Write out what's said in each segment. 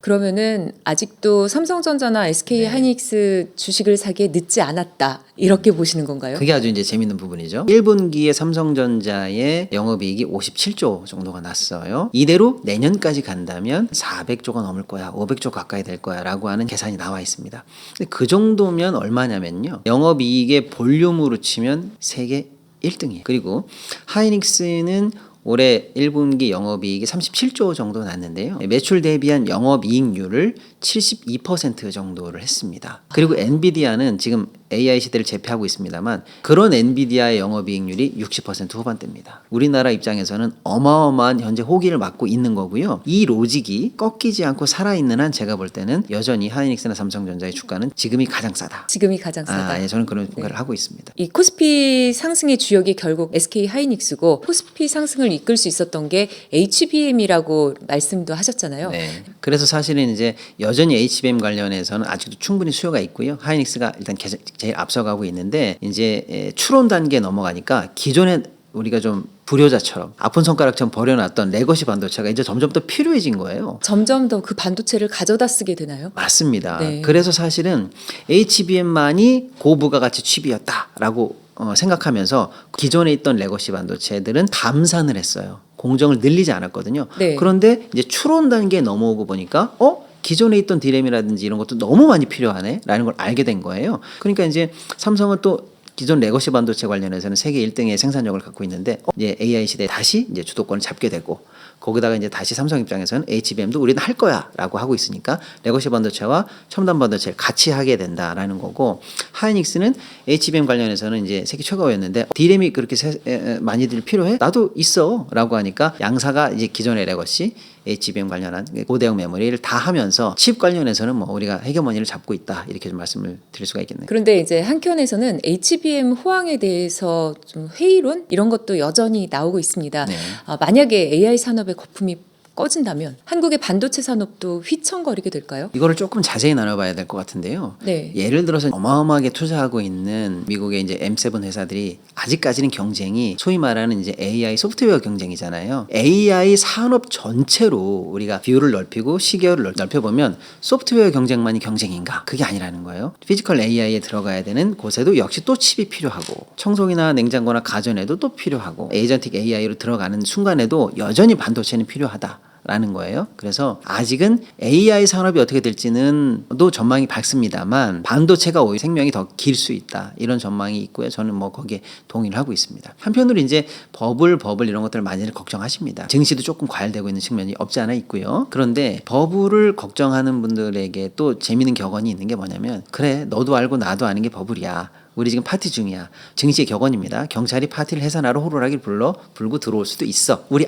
그러면은 아직도 삼성전자나 SK 네. 하이닉스 주식을 사기에 늦지 않았다. 이렇게 보시는 건가요? 그게 아주 이제 재밌는 부분이죠. 1분기에 삼성전자의 영업이익이 57조 정도가 났어요. 이대로 내년까지 간다면 400조가 넘을 거야, 500조 가까이 될 거야라고 하는 계산이 나와 있습니다. 근데 그 정도면 얼마냐면요. 영업이익의 볼륨으로 치면 세계 1등이에요. 그리고 하이닉스는 올해 1분기 영업이익이 37조 정도 났는데요. 매출 대비한 영업이익률을 72% 정도를 했습니다. 그리고 엔비디아는 지금 AI 시대를 제패하고 있습니다만 그런 엔비디아의 영업이익률이 60% 후반대입니다. 우리나라 입장에서는 어마어마한 현재 호기를 맞고 있는 거고요. 이 로직이 꺾이지 않고 살아있는 한 제가 볼 때는 여전히 하이닉스나 삼성전자의 주가는 지금이 가장 싸다. 지금이 가장 싸다. 예, 저는 그런 평가를 하고 있습니다. 이 코스피 상승의 주역이 결국 SK 하이닉스고 코스피 상승을 이끌 수 있었던 게 HBM이라고 말씀도 하셨잖아요. 네. 그래서 사실은 이제 여전히 HBM 관련해서는 아직도 충분히 수요가 있고요. 하이닉스가 일단 제일 앞서가고 있는데 이제 추론 단계에 넘어가니까 기존에 우리가 좀 불효자처럼 아픈 손가락처럼 버려놨던 레거시 반도체가 이제 점점 더 필요해진 거예요. 점점 더 그 반도체를 가져다 쓰게 되나요? 맞습니다. 네. 그래서 사실은 HBM만이 고부가가치 칩이었다라고 생각하면서 기존에 있던 레거시 반도체들은 감산을 했어요. 공정을 늘리지 않았거든요. 네. 그런데 이제 추론 단계에 넘어오고 보니까 기존에 있던 디램이라든지 이런 것도 너무 많이 필요하네라는 걸 알게 된 거예요. 그러니까 이제 삼성은 또 기존 레거시 반도체 관련해서는 세계 1등의 생산력을 갖고 있는데 이제 AI 시대에 다시 이제 주도권을 잡게 되고 거기다가 이제 다시 삼성 입장에서는 HBM도 우리는 할 거야라고 하고 있으니까 레거시 반도체와 첨단 반도체를 같이 하게 된다라는 거고 하이닉스는 HBM 관련해서는 이제 세계 최고였는데 디램이 그렇게 많이들 필요해? 나도 있어라고 하니까 양사가 이제 기존의 레거시 HBM 관련한 고대형 메모리를 다 하면서 칩 관련해서는 뭐 우리가 헤게모니를 잡고 있다 이렇게 좀 말씀을 드릴 수가 있겠네요. 그런데 이제 한켠에서는 HBM 호황에 대해서 좀 회의론 이런 것도 여전히 나오고 있습니다. 네. 만약에 AI 산업의 거품이 꺼진다면 한국의 반도체 산업도 휘청거리게 될까요? 이거를 조금 자세히 나눠봐야 될 것 같은데요. 네. 예를 들어서 어마어마하게 투자하고 있는 미국의 이제 M7 회사들이 아직까지는 경쟁이 소위 말하는 이제 AI 소프트웨어 경쟁이잖아요. AI 산업 전체로 우리가 비율을 넓히고 시계열을 넓혀보면 소프트웨어 경쟁만이 경쟁인가? 그게 아니라는 거예요. 피지컬 AI에 들어가야 되는 곳에도 역시 또 칩이 필요하고 청소기나 냉장고나 가전에도 또 필요하고 에이전틱 AI로 들어가는 순간에도 여전히 반도체는 필요하다. 라는 거예요. 그래서 아직은 AI 산업이 어떻게 될지는 또 전망이 밝습니다만 반도체가 오히려 생명이 더 길 수 있다. 이런 전망이 있고요. 저는 뭐 거기에 동의를 하고 있습니다. 한편으로 이제 버블 이런 것들을 많이들 걱정하십니다. 증시도 조금 과열되고 있는 측면이 없지 않아 있고요. 그런데 버블을 걱정하는 분들에게 또 재미있는 격언이 있는 게 뭐냐면 그래 너도 알고 나도 아는 게 버블이야. 우리 지금 파티 중이야. 증시의 격언입니다. 경찰이 파티를 해산하러 호루라기를 불고 들어올 수도 있어. 우리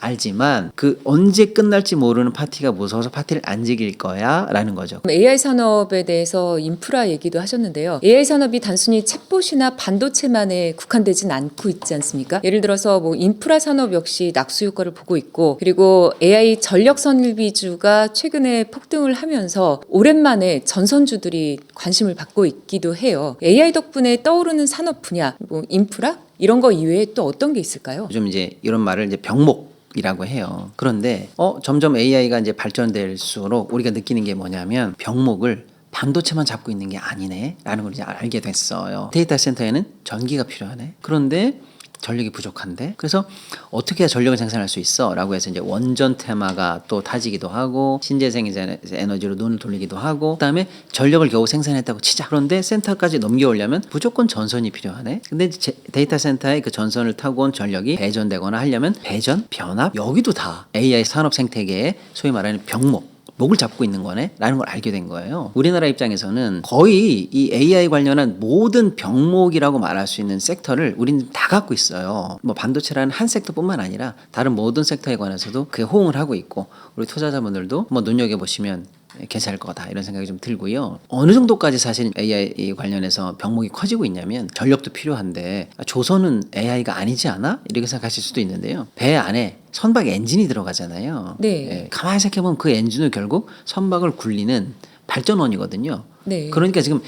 알지만 그 언제 끝날지 모르는 파티가 무서워서 파티를 안 즐길 거야 라는 거죠. AI 산업에 대해서 인프라 얘기도 하셨는데요. AI 산업이 단순히 챗봇이나 반도체만에 국한되진 않고 있지 않습니까? 예를 들어서 뭐 인프라 산업 역시 낙수 효과를 보고 있고 그리고 AI 전력 선비주가 최근에 폭등을 하면서 오랜만에 전선주들이 관심을 받고 있기도 해요. AI 덕분에 떠오르는 산업 분야, 뭐 인프라 이런 거 이외에 또 어떤 게 있을까요? 요즘 이제 이런 말을 이제 병목이라고 해요. 그런데 점점 AI가 이제 발전될수록 우리가 느끼는 게 뭐냐면 병목을 반도체만 잡고 있는 게 아니네라는 걸 이제 알게 됐어요. 데이터 센터에는 전기가 필요하네. 그런데 전력이 부족한데 그래서 어떻게 해야 전력을 생산할 수 있어? 라고 해서 이제 원전 테마가 또 타지기도 하고 신재생 에너지로 눈을 돌리기도 하고 그다음에 전력을 겨우 생산했다고 치자. 그런데 센터까지 넘겨오려면 무조건 전선이 필요하네. 근데 데이터 센터에 그 전선을 타고 온 전력이 배전되거나 하려면 배전, 변압 여기도 다 AI 산업 생태계의 소위 말하는 목을 잡고 있는 거네 라는 걸 알게 된 거예요. 우리나라 입장에서는 거의 이 AI 관련한 모든 병목이라고 말할 수 있는 섹터를 우리는 다 갖고 있어요. 뭐 반도체라는 한 섹터뿐만 아니라 다른 모든 섹터에 관해서도 그게 호응을 하고 있고 우리 투자자분들도 뭐 눈여겨보시면 괜찮을 거다 이런 생각이 좀 들고요. 어느 정도까지 사실 AI 관련해서 병목이 커지고 있냐면 전력도 필요한데 조선은 AI가 아니지 않아? 이렇게 생각하실 수도 있는데요. 배 안에 선박 엔진이 들어가잖아요. 네. 가만히 생각해보면 그 엔진은 결국 선박을 굴리는 발전원이거든요. 네. 그러니까 지금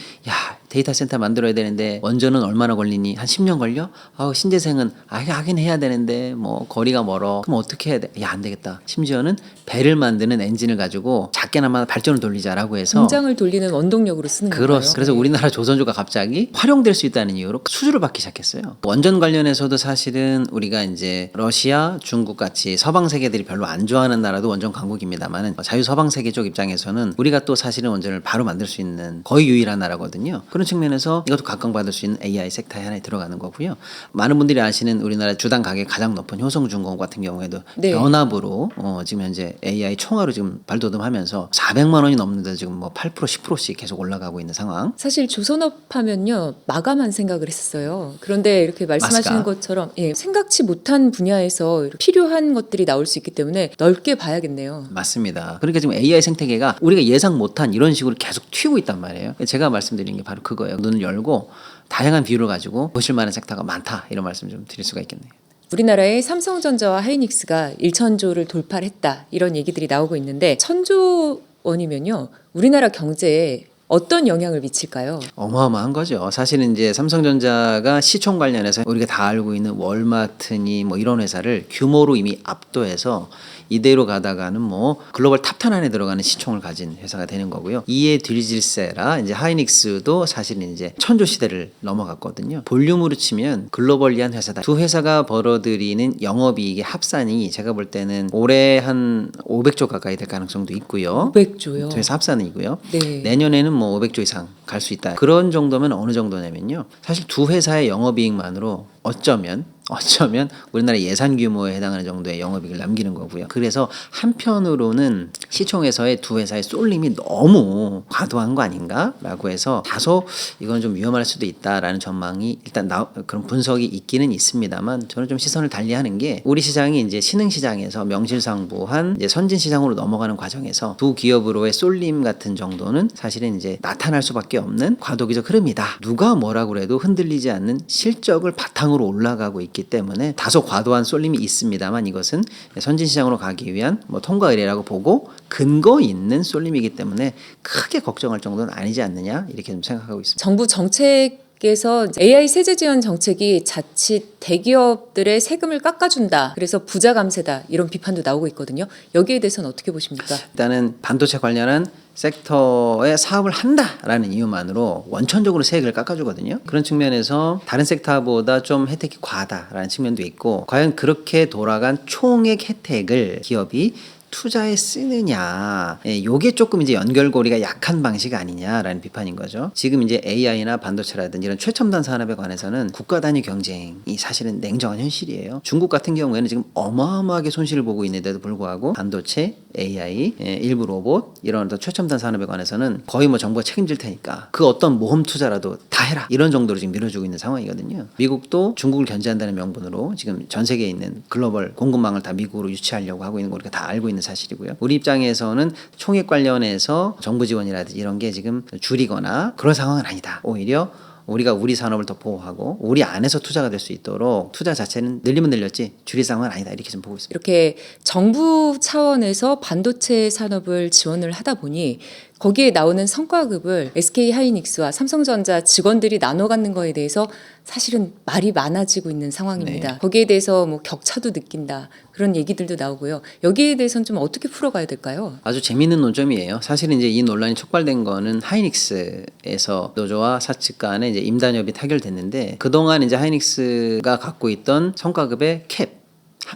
데이터 센터 만들어야 되는데 원전은 얼마나 걸리니? 한 10년 걸려? 신재생은 하긴 해야 되는데 뭐 거리가 멀어. 그럼 어떻게 해야 돼? 야, 안 되겠다. 심지어는 배를 만드는 엔진을 가지고 작게나마 발전을 돌리자라고 해서 공장을 돌리는 원동력으로 쓰는 거예요. 그래서 우리나라 조선조가 갑자기 활용될 수 있다는 이유로 수주를 받기 시작했어요. 원전 관련해서도 사실은 우리가 이제 러시아, 중국 같이 서방 세계들이 별로 안 좋아하는 나라도 원전 강국입니다만은 자유 서방 세계 쪽 입장에서는 우리가 또 사실은 원전을 바로 만들 수 있는 거의 유일한 나라거든요. 그런 측면에서 이것도 각광받을 수 있는 AI 섹터에 하나에 들어가는 거고요. 많은 분들이 아시는 우리나라 주당 가격 가장 높은 효성중공업 같은 경우에도 네. 연합으로 지금 현재 AI 총화로 지금 발돋움하면서 400만 원이 넘는데 지금 뭐 8% 10%씩 계속 올라가고 있는 상황. 사실 조선업 하면요 마감한 생각을 했었어요. 그런데 이렇게 말씀하시는 마스가. 것처럼 생각지 못한 분야에서 필요한 것들이 나올 수 있기 때문에 넓게 봐야겠네요. 맞습니다. 그러니까 지금 AI 생태계가 우리가 예상 못한 이런 식으로 계속 튀고 있단 말이에요. 제가 말씀드린 게 바로 그거예요. 눈을 열고 다양한 비율을 가지고 보실 만한 섹터가 많다. 이런 말씀 좀 드릴 수가 있겠네요. 우리나라의 삼성전자와 하이닉스가 1,000조를 돌파를 했다 이런 얘기들이 나오고 있는데 1,000조 원이면요 우리나라 경제에 어떤 영향을 미칠까요? 어마어마한 거죠. 사실은 이제 삼성전자가 시총 관련해서 우리가 다 알고 있는 월마트니 뭐 이런 회사를 규모로 이미 압도해서 이대로 가다가는 뭐 글로벌 탑10 안에 들어가는 시총을 가진 회사가 되는 거고요. 이에 뒤질세라 이제 하이닉스도 사실은 이제 1,000조 시대를 넘어갔거든요. 볼륨으로 치면 글로벌리한 회사다. 두 회사가 벌어들이는 영업이익의 합산이 제가 볼 때는 올해 한 500조 가까이 될 가능성도 있고요. 500조요. 두 회사 합산이고요. 네. 내년에는 뭐 500조 이상 갈 수 있다. 그런 정도면 어느 정도냐면요. 사실 두 회사의 영업이익만으로 어쩌면 우리나라 예산 규모에 해당하는 정도의 영업이익을 남기는 거고요. 그래서 한편으로는 시총에서의 두 회사의 쏠림이 너무 과도한 거 아닌가라고 해서 다소 이건 좀 위험할 수도 있다라는 전망이 일단 그런 분석이 있기는 있습니다만 저는 좀 시선을 달리하는 게 우리 시장이 이제 신흥 시장에서 명실상부한 이제 선진 시장으로 넘어가는 과정에서 두 기업으로의 쏠림 같은 정도는 사실은 이제 나타날 수밖에 없는 과도기적 흐름이다. 누가 뭐라고 해도 흔들리지 않는 실적을 바탕으로 올라가고 있기 때문에 다소 과도한 쏠림이 있습니다만 이것은 선진시장으로 가기 위한 뭐 통과 의례라고 보고 근거 있는 쏠림이기 때문에 크게 걱정할 정도는 아니지 않느냐 이렇게 좀 생각하고 있습니다. 정부 정책에서 AI 세제 지원 정책이 자칫 대기업들의 세금을 깎아준다. 그래서 부자 감세다. 이런 비판도 나오고 있거든요. 여기에 대해서는 어떻게 보십니까? 일단은 반도체 관련한 섹터에 사업을 한다라는 이유만으로 원천적으로 세액을 깎아주거든요. 그런 측면에서 다른 섹터보다 좀 혜택이 과하다라는 측면도 있고 과연 그렇게 돌아간 총액 혜택을 기업이 투자에 쓰느냐, 요게 조금 이제 연결고리가 약한 방식 아니냐라는 비판인 거죠. 지금 이제 AI나 반도체라든지 이런 최첨단 산업에 관해서는 국가 단위 경쟁이 사실은 냉정한 현실이에요. 중국 같은 경우에는 지금 어마어마하게 손실을 보고 있는데도 불구하고 반도체, AI, 일부 로봇 이런 어떤 최첨단 산업에 관해서는 거의 뭐 정부가 책임질 테니까 그 어떤 모험 투자라도 다 해라 이런 정도로 지금 밀어주고 있는 상황이거든요. 미국도 중국을 견제한다는 명분으로 지금 전 세계에 있는 글로벌 공급망을 다 미국으로 유치하려고 하고 있는 거 우리가 다 알고 있는 사실이고요. 우리 입장에서는 총액 관련해서 정부 지원이라든지 이런 게 지금 줄이거나 그런 상황은 아니다. 오히려 우리가 우리 산업을 더 보호하고 우리 안에서 투자가 될 수 있도록 투자 자체는 늘리면 늘렸지 줄일 상황은 아니다 이렇게 좀 보고 있습니다. 이렇게 정부 차원에서 반도체 산업을 지원을 하다 보니 거기에 나오는 성과급을 SK 하이닉스와 삼성전자 직원들이 나눠 갖는 거에 대해서 사실은 말이 많아지고 있는 상황입니다. 네. 거기에 대해서 뭐 격차도 느낀다 그런 얘기들도 나오고요. 여기에 대해서는 좀 어떻게 풀어가야 될까요? 아주 재미있는 논점이에요. 사실은 이제 이 논란이 촉발된 거는 하이닉스에서 노조와 사측 간에 이제 임단협이 타결됐는데 그동안 이제 하이닉스가 갖고 있던 성과급의 캡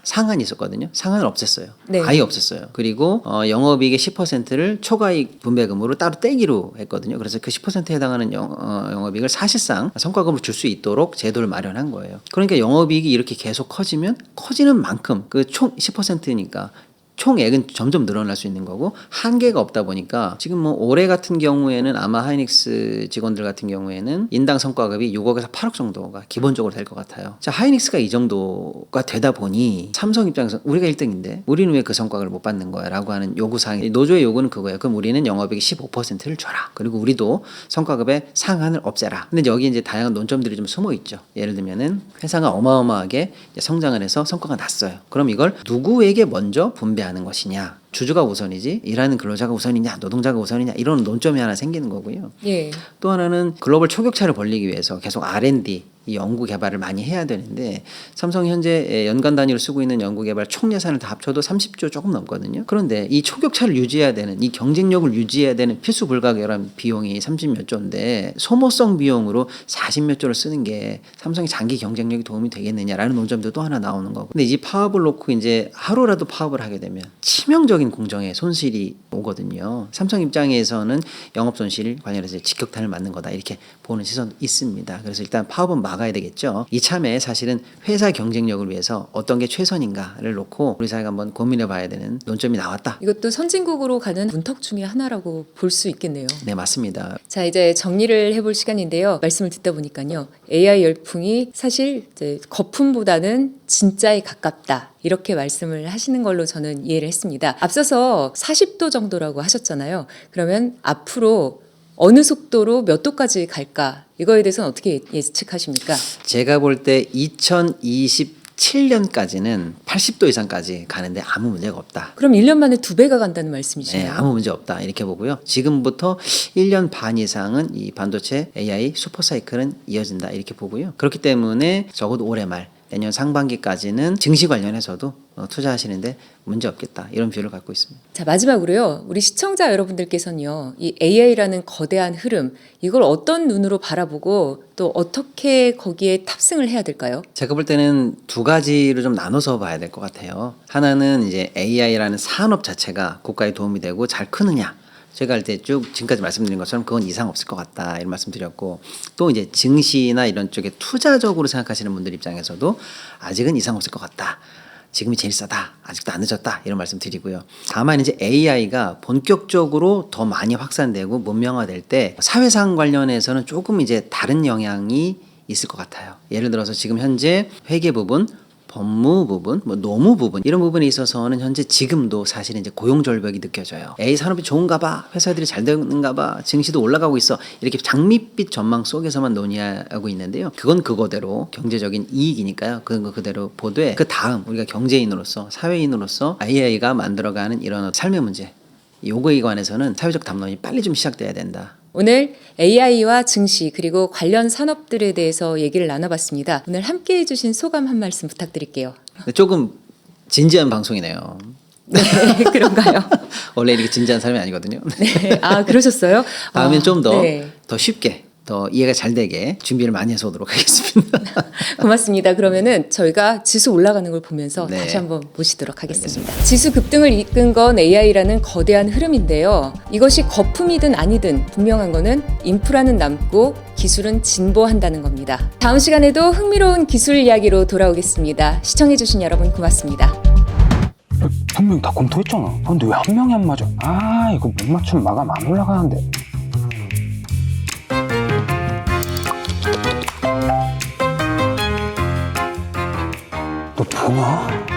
상한이 있었거든요. 상한을 없앴어요. 네. 아예 없앴어요. 그리고 영업이익의 10%를 초과이익 분배금으로 따로 떼기로 했거든요. 그래서 그 10%에 해당하는 영업이익을 사실상 성과금으로 줄 수 있도록 제도를 마련한 거예요. 그러니까 영업이익이 이렇게 계속 커지면 커지는 만큼 그 총 10%니까 총액은 점점 늘어날 수 있는 거고 한계가 없다 보니까 지금 뭐 올해 같은 경우에는 아마 하이닉스 직원들 같은 경우에는 인당 성과급이 6억에서 8억 정도가 기본적으로 될 것 같아요. 자, 하이닉스가 이 정도가 되다 보니 삼성 입장에서 우리가 1등인데 우리는 왜 그 성과급을 못 받는 거야 라고 하는 요구사항이 노조의 요구는 그거예요. 그럼 우리는 영업이익 15%를 줘라. 그리고 우리도 성과급의 상한을 없애라. 근데 여기 이제 다양한 논점들이 좀 숨어 있죠. 예를 들면은 회사가 어마어마하게 성장을 해서 성과가 났어요. 그럼 이걸 누구에게 먼저 분배하는 것이냐. 주주가 우선이지 일하는 근로자가 우선이냐 노동자가 우선이냐 이런 논점이 하나 생기는 거고요. 예. 또 하나는 글로벌 초격차를 벌리기 위해서 계속 R&D 이 연구 개발을 많이 해야 되는데 삼성이 현재 연간 단위로 쓰고 있는 연구 개발 총 예산을 다 합쳐도 30조 조금 넘거든요. 그런데 이 초격차를 유지해야 되는 이 경쟁력을 유지해야 되는 필수 불가결한 비용이 30몇 조인데 소모성 비용으로 40몇 조를 쓰는 게 삼성의 장기 경쟁력이 도움이 되겠느냐라는 논점도 또 하나 나오는 거고. 근데 이 파업을 놓고 이제 하루라도 파업을 하게 되면 치명적인 공정에 손실이 오거든요. 삼성 입장에서는 영업 손실 관련해서 직격탄을 맞는 거다 이렇게 보는 시선도 있습니다. 그래서 일단 파업은 막아야 되겠죠. 이참에 사실은 회사 경쟁력을 위해서 어떤 게 최선인가를 놓고 우리 사회가 한번 고민해 봐야 되는 논점이 나왔다. 이것도 선진국으로 가는 문턱 중에 하나라고 볼 수 있겠네요. 네, 맞습니다. 자, 이제 정리를 해볼 시간인데요. 말씀을 듣다 보니까요. AI 열풍이 사실 이제 거품보다는 진짜에 가깝다. 이렇게 말씀을 하시는 걸로 저는 이해를 했습니다. 앞서서 40도 정도라고 하셨잖아요. 그러면 앞으로 어느 속도로 몇 도까지 갈까? 이거에 대해서는 어떻게 예측하십니까? 제가 볼 때 2027년까지는 80도 이상까지 가는데 아무 문제가 없다. 그럼 1년 만에 2배가 간다는 말씀이시네요. 네, 아무 문제 없다 이렇게 보고요. 지금부터 1년 반 이상은 이 반도체 AI 슈퍼사이클은 이어진다 이렇게 보고요. 그렇기 때문에 적어도 올해 말 내년 상반기까지는 증시 관련해서도 투자하시는데 문제 없겠다 이런 뷰를 갖고 있습니다. 자, 마지막으로요. 우리 시청자 여러분들께서는요. 이 AI라는 거대한 흐름 이걸 어떤 눈으로 바라보고 또 어떻게 거기에 탑승을 해야 될까요? 제가 볼 때는 두 가지로 좀 나눠서 봐야 될 것 같아요. 하나는 이제 AI라는 산업 자체가 국가에 도움이 되고 잘 크느냐. 제가 할 때 쭉 지금까지 말씀드린 것처럼 그건 이상 없을 것 같다 이런 말씀드렸고 또 이제 증시나 이런 쪽에 투자적으로 생각하시는 분들 입장에서도 아직은 이상 없을 것 같다. 지금이 제일 싸다. 아직도 안 늦었다. 이런 말씀 드리고요. 다만 이제 AI가 본격적으로 더 많이 확산되고 문명화될 때 사회상 관련해서는 조금 이제 다른 영향이 있을 것 같아요. 예를 들어서 지금 현재 회계 부분 법무 부분, 뭐 노무 부분 이런 부분에 있어서는 현재 지금도 사실은 이제 고용 절벽이 느껴져요. 에이 산업이 좋은가 봐, 회사들이 잘 되는가 봐, 증시도 올라가고 있어 이렇게 장밋빛 전망 속에서만 논의하고 있는데요. 그건 그거대로 경제적인 이익이니까요. 그건 그대로 보되 그 다음 우리가 경제인으로서 사회인으로서 AI가 만들어가는 이런 삶의 문제 요거에 관해서는 사회적 담론이 빨리 좀 시작돼야 된다. 오늘 AI와 증시 그리고 관련 산업들에 대해서 얘기를 나눠봤습니다. 오늘 함께해 주신 소감 한 말씀 부탁드릴게요. 조금 진지한 방송이네요. 네, 그런가요? 원래 이렇게 진지한 사람이 아니거든요. 네, 아 그러셨어요? 다음엔 좀 더 네. 쉽게 더 이해가 잘 되게 준비를 많이 해서 오도록 하겠습니다. 고맙습니다. 그러면은 저희가 지수 올라가는 걸 보면서 네. 다시 한번 모시도록 하겠습니다. 지수 급등을 이끈 건 AI라는 거대한 흐름인데요. 이것이 거품이든 아니든 분명한 거는 인프라는 남고 기술은 진보한다는 겁니다. 다음 시간에도 흥미로운 기술 이야기로 돌아오겠습니다. 시청해주신 여러분 고맙습니다. 분명히 다 검토했잖아. 근데 왜 한 명이 안 맞아? 아, 이거 못 맞추면 마감 안 올라가는데. 너 뭐냐?